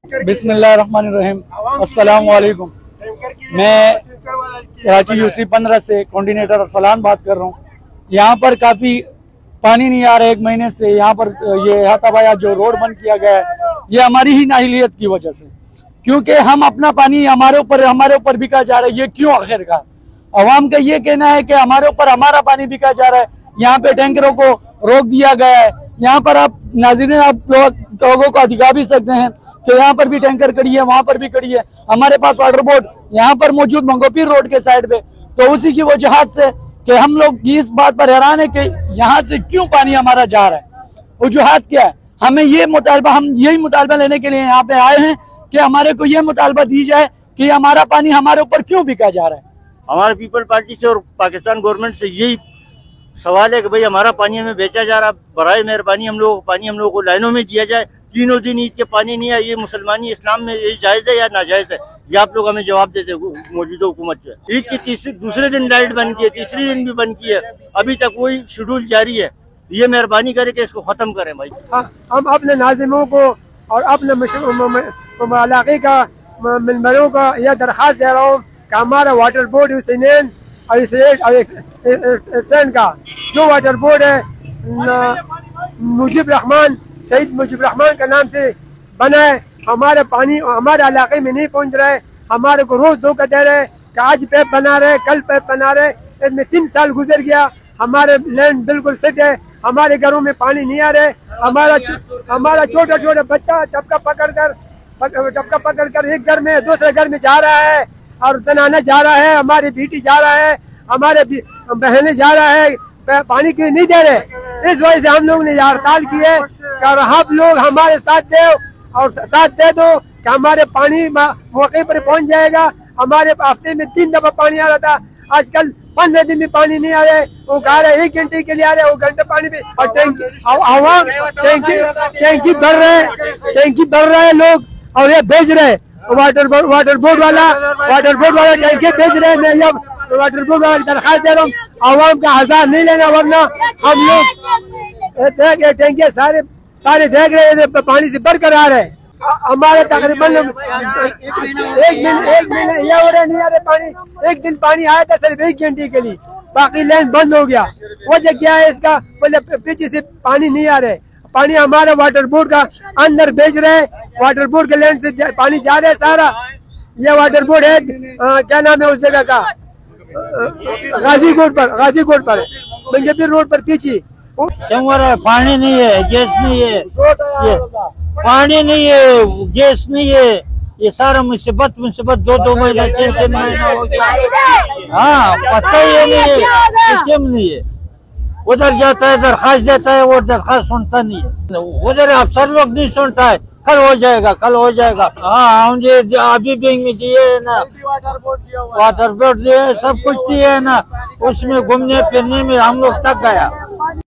बिस्मिल्लाहिर्रहमानिर्रहीम। अस्सलाम वालेकुम। मैं कराची यूसी 15 से कोऑर्डिनेटर अरसलान बात कर रहा हूँ। यहाँ पर काफ़ी पानी नहीं आ रहा है, एक महीने से। यहाँ पर ये हाथापाया जो रोड बंद किया गया है, ये हमारी ही नाहिलियत की वजह से, क्योंकि हम अपना पानी हमारे ऊपर बिका जा रहा है। ये क्यों? आखिरकार अवाम का ये कहना है कि हमारे ऊपर हमारा पानी बिका जा रहा है। यहाँ पे टैंकरों को रोक दिया गया है। यहाँ पर आप नाज़रीन, आप लोगों को दिखा भी सकते हैं कि यहाँ पर भी टैंकर खड़ी है, वहां पर भी खड़ी है। हमारे पास वाटर बोर्ड यहाँ पर मौजूद मंगोपीर रोड के साइड पे। तो उसी की वजह से कि हम लोग इस बात पर हैरान है कि यहाँ से क्यों पानी हमारा जा रहा है, वजूहात क्या है। हम यही मुतालबा लेने के लिए यहाँ पे आए हैं कि हमारे को ये मुतालबा दी जाए कि हमारा पानी हमारे ऊपर क्यों बिका जा रहा है। हमारे पीपल पार्टी से और पाकिस्तान गवर्नमेंट से यही सवाल है कि भाई हमारा पानी हमें बेचा जा रहा, बराए मेहरबानी हम लोगों को लाइनों में दिया जाए। तीनों दिन ईद के पानी नहीं है। ये मुसलमानी इस्लाम में ये जायज है या नाजायज है, ये आप लोग हमें जवाब देते मौजूदा हुकूमत से। ईद की दूसरे दिन लाइट बंद की है, तीसरे दिन भी बंद की है, अभी तक वही शेड्यूल जारी है। ये मेहरबानी करे कि इसको खत्म करें भाई। हम अपने नाज़िमों को और अपने इलाके का मेंबरों का यह दरख्वास्त दे रहा हूँ कि हमारा वाटर बोर्ड यूनियन और ट्रेन का जो वाटर बोर्ड है शहीद मुजीब रहमान का नाम से बना है, हमारे पानी हमारे इलाके में नहीं पहुंच रहा है। हमारे को रोज धोखा दे रहे हैं कि आज पैप बना रहे, कल पैप बना रहे। इसमें 3 साल गुजर गया, हमारे लैंड बिल्कुल सेट है, हमारे घरों में पानी नहीं आ रहे। हमारा छोटा छोटा बच्चा टपका पकड़ कर एक घर में दूसरे घर में जा रहा है और तनाना जा रहा है, हमारी बेटी जा रहा है, हमारे बहनें जा रहा है, पानी क्यों नहीं दे रहे। इस वजह से हम लोग ने हड़ताल की है और आप लोग हमारे साथ दे दो कि हमारे पानी मौके पर पहुंच जाएगा। हमारे हफ्ते में 3 दफा पानी आ रहा था, आजकल 15 दिन में पानी नहीं आ रहे। वो गा रहे 1 घंटे के लिए आ रहे, वो घंटे पानी में और टैंकी भर रहे हैं लोग और ये भेज रहे। वाटर बोर्ड वाला टैंकी भेज रहे हैं। मैं वाटर बोर्ड वाला दरखास्त दे रहा हूँ, आवाम का हजार नहीं लेना, वरना हम लोग टैंकी सारे देख रहे हैं पानी से भर कर आ रहे हैं। हमारे तकरीबन एक दिन नहीं आ रहे पानी। एक दिन पानी आया था सिर्फ 1 घंटे के लिए, बाकी लाइन बंद हो गया। वजह क्या है इसका? बोले पीछे से पानी नहीं आ रहे। पानी हमारा वाटर बोर्ड का अंदर भेज रहे, वाटर बोर्ड के लैंड से पानी जा रहा है सारा। ये वाटर बोर्ड है, क्या नाम है उस जगह का? गाजीकोट पर मंगेपीर रोड पर पीछे। पानी नहीं है, गैस नहीं है, पानी नहीं है, गैस नहीं है। ये सारा मुसीबत 2 महीना 3 महीना हो गया। हाँ, पता ही नहीं है, सिस्टम नहीं है। उधर जाता है, दरखास्त देता है, वो दरखास्त सुनता नहीं है। उधर अफसर लोग नहीं सुनता है, कल हो जाएगा। हाँ, मुझे अभी बैंक में दिए है ना, वाटर बोर्ड दिए, सब कुछ दिए है ना, उसमें घूमने फिरने में हम लोग थक गया।